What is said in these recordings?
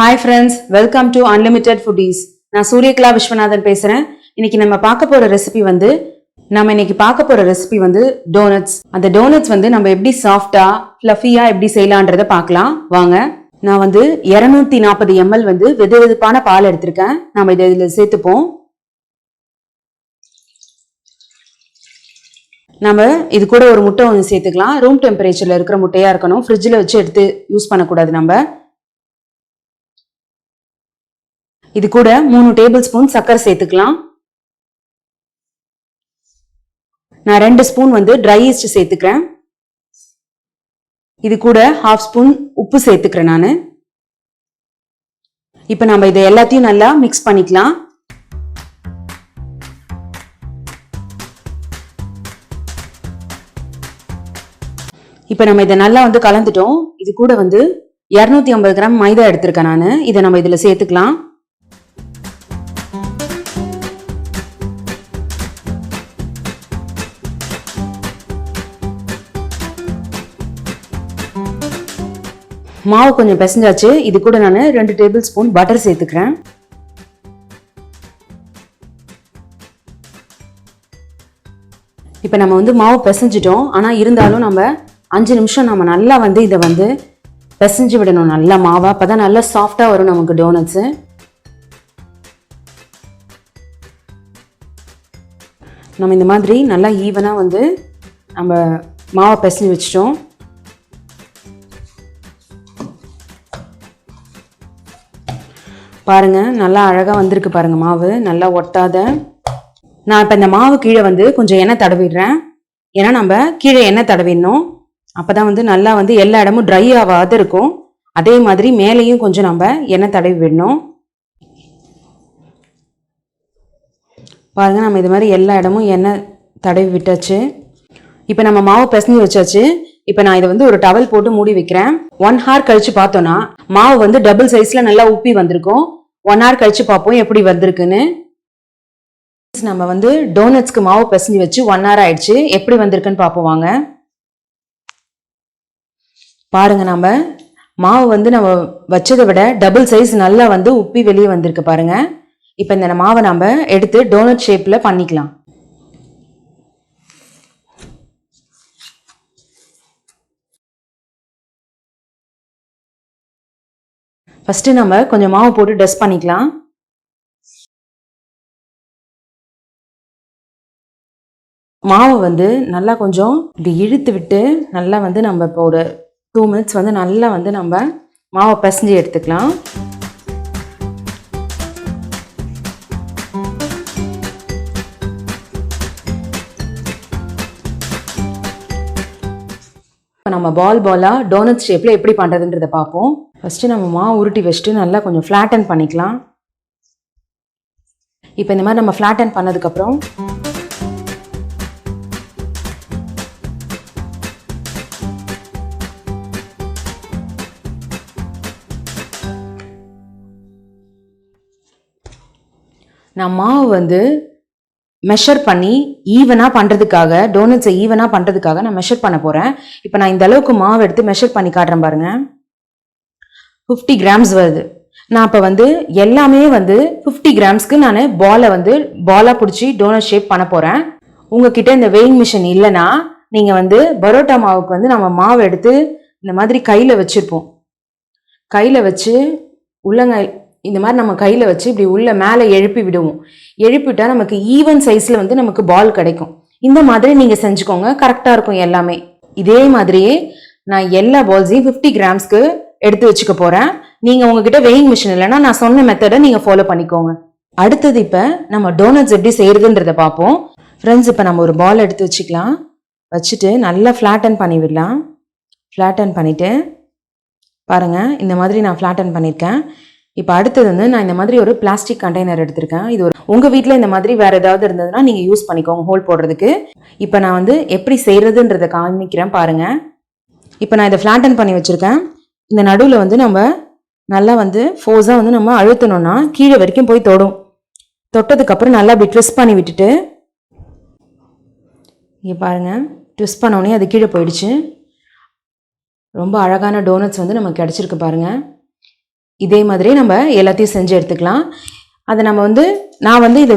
Hi friends, welcome to Unlimited Foodies. நான் சூரியகலா விஸ்வநாதன் பேசுறேன். இன்னைக்கு நம்ம பார்க்க போற ரெசிபி வந்து டோனட்ஸ். அந்த டோனட்ஸ் வந்து நம்ம எப்படி சாஃப்ட்டா, ஃப்ளஃபியா எப்படி செய்யலாம்ன்றத பார்க்கலாம். வாங்க. நான் வந்து 240 ml வந்து வெதுவெதுப்பான பால் எடுத்திருக்கேன். நாம இதில சேர்த்துப்போம். நம்ம இது கூட ஒரு முட்டை ஒன்று சேர்த்துக்கலாம். ரூம் டெம்பரேச்சர்ல இருக்கிற முட்டையா இருக்கணும். ஃப்ரிட்ஜில் வச்சு எடுத்து யூஸ் பண்ணக்கூடாது நம்ம. இது கூட 3 டேபிள் ஸ்பூன் சர்க்கரை சேர்த்துக்கலாம். நான் 2 ஸ்பூன் வந்து ட்ரை ஈஸ்ட் சேர்த்துக்கிறேன். இது கூட 1/2 ஸ்பூன் உப்பு சேர்த்துக்கிறேன் நான். இப்போ நம்ம இதை எல்லாத்தையும் நல்லா மிக்ஸ் பண்ணிக்கலாம். இப்போ நம்ம இதை நல்லா வந்து கலந்துட்டோம். இது கூட வந்து 250 கிராம் மைதா எடுத்திருக்கேன் நான். இதை நம்ம இதில் சேர்த்துக்கலாம். மாவு கொஞ்சம் பிசைஞ்சாச்சு. இது கூட நான் 2 டேபிள் ஸ்பூன் பட்டர் சேர்த்துக்கிறேன். இப்போ நம்ம வந்து மாவு பிசைஞ்சிட்டோம். ஆனால் இருந்தாலும் நம்ம 5 நிமிஷம் நம்ம நல்லா வந்து இதை வந்து பிசைஞ்சு விடணும் நல்லா மாவை. அப்பதான் நல்லா சாஃப்டா வரும் நமக்கு டோனட்ஸு. நம்ம இந்த மாதிரி நல்லா ஈவனா வந்து நம்ம மாவை பிசைஞ்சு வச்சிட்டோம். பாருங்க நல்லா அழகா வந்திருக்கு பாருங்க மாவு, நல்லா ஒட்டாத. நான் இப்போ இந்த மாவு கீழே வந்து கொஞ்சம் எண்ணெய் தடவிடுறேன். ஏன்னா நம்ம கீழே எண்ணெய் தடவிடணும். அப்பதான் வந்து நல்லா வந்து எல்லா இடமும் ட்ரை ஆகாத இருக்கும். அதே மாதிரி மேலேயும் கொஞ்சம் நம்ம எண்ணெய் தடவி விடணும். பாருங்க நம்ம இது மாதிரி எல்லா இடமும் எண்ணெய் தடவி விட்டாச்சு. இப்போ நம்ம மாவு பிசைஞ்சு வச்சாச்சு. இப்போ நான் இதை வந்து ஒரு டவல் போட்டு மூடி வைக்கிறேன். 1 hour கழிச்சு பார்த்தோன்னா மாவு வந்து டபுள் சைஸ்ல நல்லா உப்பி வந்திருக்கும். 1 hour கழிச்சு பார்ப்போம் எப்படி வந்திருக்குன்னு. நம்ம வந்து டோனட்ஸ்க்கு மாவு பிசைஞ்சு வச்சு 1 hour ஆயிடுச்சு. எப்படி வந்திருக்குன்னு பார்ப்போம் வாங்க. பாருங்க நம்ம மாவு வந்து நம்ம வச்சதை விட டபுள் சைஸ் நல்லா வந்து உப்பி வெளியே வந்திருக்கு பாருங்க. இப்போ இந்த மாவை நம்ம எடுத்து டோனட் ஷேப்ல பண்ணிக்கலாம். ஃபர்ஸ்ட் நம்ம கொஞ்சம் மாவு போட்டு டஸ்ட் பண்ணிக்கலாம். மாவு வந்து நல்லா கொஞ்சம் இப்படி இழுத்து விட்டு நல்லா வந்து நம்ம இப்போ ஒரு 2 minutes வந்து நல்லா வந்து நம்ம மாவை பிசைஞ்சு எடுத்துக்கலாம். இப்போ நம்ம பாலா டோனட் ஷேப்ல எப்படி பண்றதுன்றத பார்ப்போம். ஃபர்ஸ்ட் நம்ம மாவு உருட்டி வச்சுட்டு நல்லா கொஞ்சம் ஃப்ளாட்டன் பண்ணிக்கலாம். இப்போ இந்த மாதிரி நம்ம ஃப்ளாட்டன் பண்ணதுக்கப்புறம் நான் மாவு வந்து மெஷர் பண்ணி ஈவனா பண்றதுக்காக, டோனட்ஸை ஈவனா பண்றதுக்காக நான் மெஷர் பண்ண போறேன். இப்போ நான் இந்த அளவுக்கு மாவு எடுத்து மெஷர் பண்ணி காட்டுறேன் பாருங்க. 50 கிராம்ஸ் வருது. நான் இப்போ வந்து எல்லாமே வந்து 50 கிராம்ஸ்க்கு நான் பாலா பிடிச்சி டோனட் ஷேப் பண்ண போறேன். உங்ககிட்ட இந்த வெயிங் மிஷின் இல்லைன்னா நீங்க வந்து பரோட்டா மாவுக்கு வந்து நம்ம மாவு எடுத்து இந்த மாதிரி கையில வச்சிருப்போம். கையில வச்சு உள்ளங்கை இந்த மாதிரி நம்ம கையில வச்சு இப்படி உள்ள மேலே எழுப்பி விடுவோம். எழுப்பிட்டா நமக்கு ஈவன் சைஸ்ல வந்து நமக்கு பால் கிடைக்கும். இந்த மாதிரி நீங்க செஞ்சுக்கோங்க, கரெக்டா இருக்கும் எல்லாமே. இதே மாதிரியே நான் எல்லா பால்ஸையும் 50 கிராம்ஸ்க்கு எடுத்து வச்சுக்க போறேன். நீங்க உங்ககிட்ட வெயிங் மிஷின் இல்லைன்னா நான் சொன்ன மெத்தடை நீங்க ஃபாலோ பண்ணிக்கோங்க. அடுத்தது இப்ப நம்ம டோனட்ஸ் எப்படி செய்யறதுன்றத பார்ப்போம். ஃப்ரெண்ட்ஸ், இப்ப நம்ம ஒரு பால் எடுத்து வச்சுக்கலாம். வச்சுட்டு நல்லா ஃபிளாட்டன் பண்ணி விடலாம். ஃபிளாட்டன் பண்ணிட்டு பாருங்க இந்த மாதிரி நான் ஃபிளாட்டன் பண்ணியிருக்கேன். இப்போ அடுத்தது வந்து நான் இந்த மாதிரி ஒரு பிளாஸ்டிக் கண்டெய்னர் எடுத்திருக்கேன். இது ஒரு உங்க வீட்டில் இந்த மாதிரி வேற ஏதாவது இருந்ததுன்னா நீங்க யூஸ் பண்ணிக்கோங்க ஹோல் போடுறதுக்கு. இப்போ நான் வந்து எப்படி செய்யறதுன்றத காமிக்கிறேன் பாருங்க. இப்போ நான் இதை ஃபிளாட்டன் பண்ணி வச்சிருக்கேன். இந்த நடுவில் வந்து நம்ம நல்லா வந்து ஃபோர்ஸாக வந்து நம்ம அழுத்தணும்னா கீழே வரைக்கும் போய் தொடும். தொட்டதுக்கு அப்புறம் நல்லா அப்படி ட்விஸ்ட் பண்ணி விட்டுட்டு இங்கே பாருங்க, ட்விஸ்ட் பண்ணோடனே அது கீழே போயிடுச்சு. ரொம்ப அழகான டோனட்ஸ் வந்து நமக்கு கிடைச்சிருக்கு பாருங்க. இதே மாதிரி நம்ம எல்லாத்தையும் செஞ்சு எடுத்துக்கலாம். அதை நம்ம வந்து நான் வந்து இது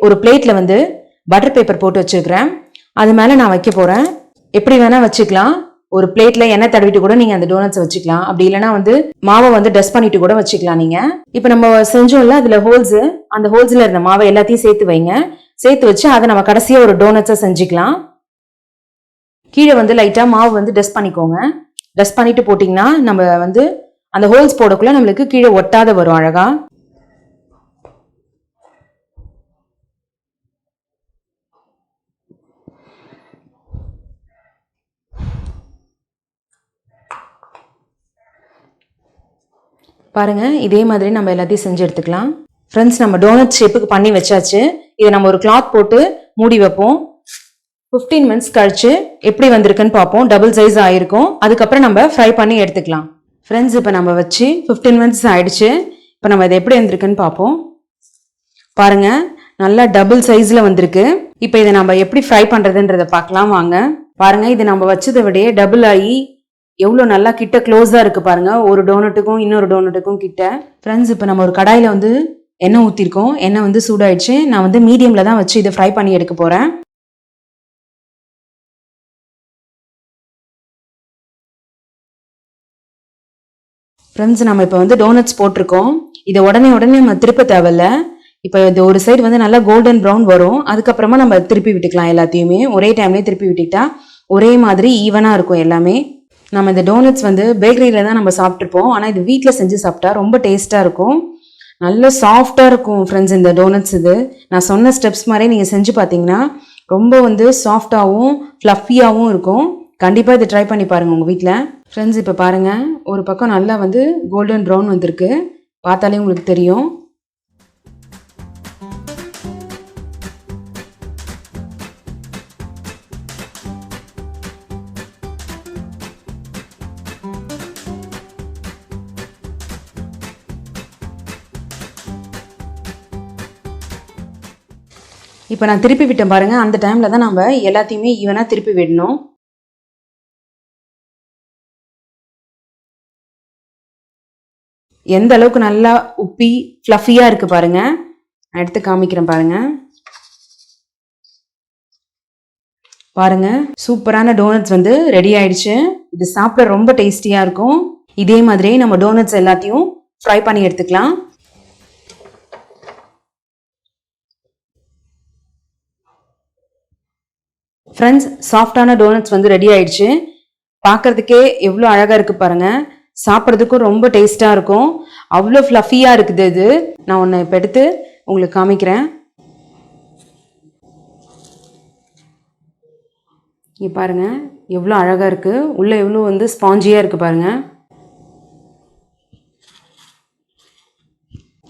ஒரு பிளேட்டில் வந்து பட்டர் பேப்பர் போட்டு வச்சுருக்கிறேன். அது மேலே நான் வைக்க போகிறேன். எப்படி வேணால் வச்சுக்கலாம். ஒரு பிளேட்டில் எண்ணெய் தடவிட்டு கூட நீங்கள் அந்த டோனட்ஸை வச்சுக்கலாம். அப்படி இல்லைனா வந்து மாவை வந்து டஸ்ட் பண்ணிட்டு கூட வச்சுக்கலாம். நீங்கள் இப்போ நம்ம செஞ்சோம்ல அதில் ஹோல்ஸு, அந்த ஹோல்ஸில் இருந்த மாவை எல்லாத்தையும் சேர்த்து வைங்க. சேர்த்து வச்சு அதை நம்ம கடைசியாக ஒரு டோனட்ஸை செஞ்சுக்கலாம். கீழே வந்து லைட்டாக மாவு வந்து டஸ்ட் பண்ணிக்கோங்க. டஸ்ட் பண்ணிட்டு போட்டிங்கன்னா நம்ம வந்து அந்த ஹோல்ஸ் போடக்குள்ள நம்மளுக்கு கீழே ஒட்டாத வரும் அழகா. பாருங்க, இதே மாதிரி நம்ம எல்லாத்தையும் செஞ்சு எடுத்துக்கலாம். ஃப்ரெண்ட்ஸ், நம்ம டோனட் ஷேப்புக்கு பண்ணி வச்சாச்சு. இதை நம்ம ஒரு கிளாத் போட்டு மூடி வைப்போம். 15 மினிட்ஸ் கழிச்சு எப்படி வந்திருக்குன்னு பார்ப்போம். டபுள் சைஸ் ஆயிருக்கும். அதுக்கப்புறம் நம்ம ஃப்ரை பண்ணி எடுத்துக்கலாம். ஃப்ரெண்ட்ஸ், இப்போ நம்ம வச்சு 15 மினிட்ஸ் ஆயிடுச்சு. இப்போ நம்ம இதை எப்படி வந்திருக்குன்னு பார்ப்போம். பாருங்க, நல்லா டபுள் சைஸ்ல வந்திருக்கு. இப்போ இதை நம்ம எப்படி ஃப்ரை பண்றதுன்றத பார்க்கலாம் வாங்க. பாருங்க, இது நம்ம வச்சதை விட டபுள் ஆகி எவ்வளோ நல்லா கிட்ட க்ளோஸாக இருக்குது பாருங்க. ஒரு டோனட்டுக்கும் இன்னொரு டோனட்டுக்கும் கிட்ட. ஃப்ரெண்ட்ஸ், இப்போ நம்ம ஒரு கடாயில் வந்து எண்ணெய் ஊற்றிருக்கோம். எண்ணெய் வந்து சூடாயிடுச்சு. நான் வந்து மீடியமில் தான் வச்சு இதை ஃப்ரை பண்ணி எடுக்க போகிறேன். ஃப்ரெண்ட்ஸ், நம்ம இப்போ வந்து டோனட்ஸ் போட்டிருக்கோம். இதை உடனே நம்ம திருப்ப தேவையில்ல. இப்போ இது ஒரு சைடு வந்து நல்லா கோல்டன் ப்ரௌன் வரும். அதுக்கப்புறமா நம்ம திருப்பி விட்டுக்கலாம். எல்லாத்தையுமே ஒரே டைம்லேயே திருப்பி விட்டுக்கிட்டா ஒரே மாதிரி ஈவனாக இருக்கும் எல்லாமே. நம்ம இந்த டோனட்ஸ் வந்து பேக்கரியில் தான் நம்ம சாப்பிட்ருப்போம். ஆனால் இது வீட்டில் செஞ்சு சாப்பிட்டா ரொம்ப டேஸ்ட்டாக இருக்கும். நல்ல சாஃப்டாக இருக்கும் ஃப்ரெண்ட்ஸ் இந்த டோனட்ஸ். இது நான் சொன்ன ஸ்டெப்ஸ் மாதிரி நீங்கள் செஞ்சு பார்த்தீங்கன்னா ரொம்ப வந்து சாஃப்டாகவும் ஃப்ளஃபியாகவும் இருக்கும். கண்டிப்பாக இதை ட்ரை பண்ணி பாருங்கள் உங்கள் வீட்டில். ஃப்ரெண்ட்ஸ், இப்போ பாருங்கள், ஒரு பக்கம் நல்லா வந்து கோல்டன் ப்ரௌன் வந்திருக்கு. பார்த்தாலே உங்களுக்கு தெரியும். இப்போ நான் திருப்பி விட்டேன் பாருங்க. அந்த டைமில் தான் நம்ம எல்லாத்தையுமே ஈவனாக திருப்பி விடணும். எந்த அளவுக்கு நல்லா உப்பி ஃப்ளஃபியாக இருக்குது பாருங்க. நான் எடுத்து காமிக்கிறேன் பாருங்க. பாருங்க, சூப்பரான டோனட்ஸ் வந்து ரெடி ஆயிடுச்சு. இது சாப்பிட ரொம்ப டேஸ்டியாக இருக்கும். இதே மாதிரியே நம்ம டோனட்ஸ் எல்லாத்தையும் ஃப்ரை பண்ணி எடுத்துக்கலாம். ஃப்ரெண்ட்ஸ், சாஃப்டான டோனட்ஸ் வந்து ரெடி ஆயிடுச்சு. பார்க்கறதுக்கே எவ்வளோ அழகாக இருக்குது பாருங்கள். சாப்பிட்றதுக்கும் ரொம்ப டேஸ்ட்டாக இருக்கும். அவ்வளோ ஃப்ளஃபியாக இருக்குது இது. நான் ஒன்று இப்போ எடுத்து உங்களுக்கு காமிக்கிறேன். இங்கே பாருங்கள், எவ்வளோ அழகாக இருக்குது. உள்ளே எவ்வளோ வந்து ஸ்பாஞ்சியாக இருக்குது பாருங்கள்.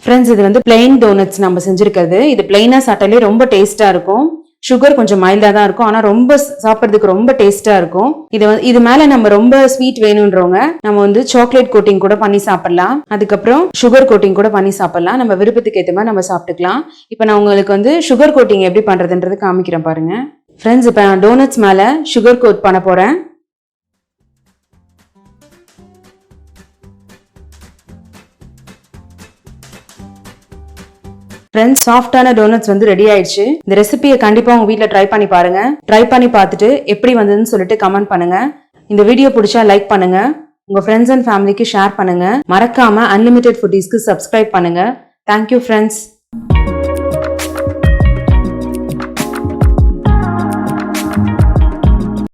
ஃப்ரெண்ட்ஸ், இது வந்து பிளெயின் டோனட்ஸ் நம்ம செஞ்சுருக்கிறது. இது பிளெயினாக சாப்பிட்டாலே ரொம்ப டேஸ்ட்டாக இருக்கும். சுகர் கொஞ்சம் மைல்டாக தான் இருக்கும். ஆனால் ரொம்ப சாப்பிட்றதுக்கு ரொம்ப டேஸ்ட்டாக இருக்கும். இது மேலே நம்ம ரொம்ப ஸ்வீட் வேணுன்றவங்க நம்ம வந்து சாக்லேட் கோட்டிங் கூட பண்ணி சாப்பிடலாம். அதுக்கப்புறம் சுகர் கோட்டிங் கூட பண்ணி சாப்பிடலாம். நம்ம விருப்பத்துக்கு ஏற்ற மாதிரி நம்ம சாப்பிட்டுக்கலாம். இப்போ நான் உங்களுக்கு வந்து சுகர் கோட்டிங் எப்படி பண்ணுறதுன்றது காமிக்கிறேன் பாருங்க. ஃப்ரெண்ட்ஸ், இப்போ நான் டோனட்ஸ் மேலே சுகர் கோட் பண்ண போகிறேன். ஃப்ரெண்ட்ஸ், சாஃப்டான டோனட்ஸ் வந்து ரெடி ஆயிடுச்சு. இந்த ரெசிபியை கண்டிப்பா உங்க வீட்ல ட்ரை பண்ணி பாருங்க. ட்ரை பண்ணி பார்த்துட்டு எப்படி வந்ததுன்னு சொல்லிட்டு கமெண்ட் பண்ணுங்க. இந்த வீடியோ பிடிச்சா லைக் பண்ணுங்க. உங்க ஃப்ரெண்ட்ஸ் அண்ட் ஃபேமிலிக்கு ஷேர் பண்ணுங்க. மறக்காம அன்லிமிட்டெட் ஃபுட்டீஸ்க்கு சப்ஸ்கிரைப் பண்ணுங்க. Thank you friends.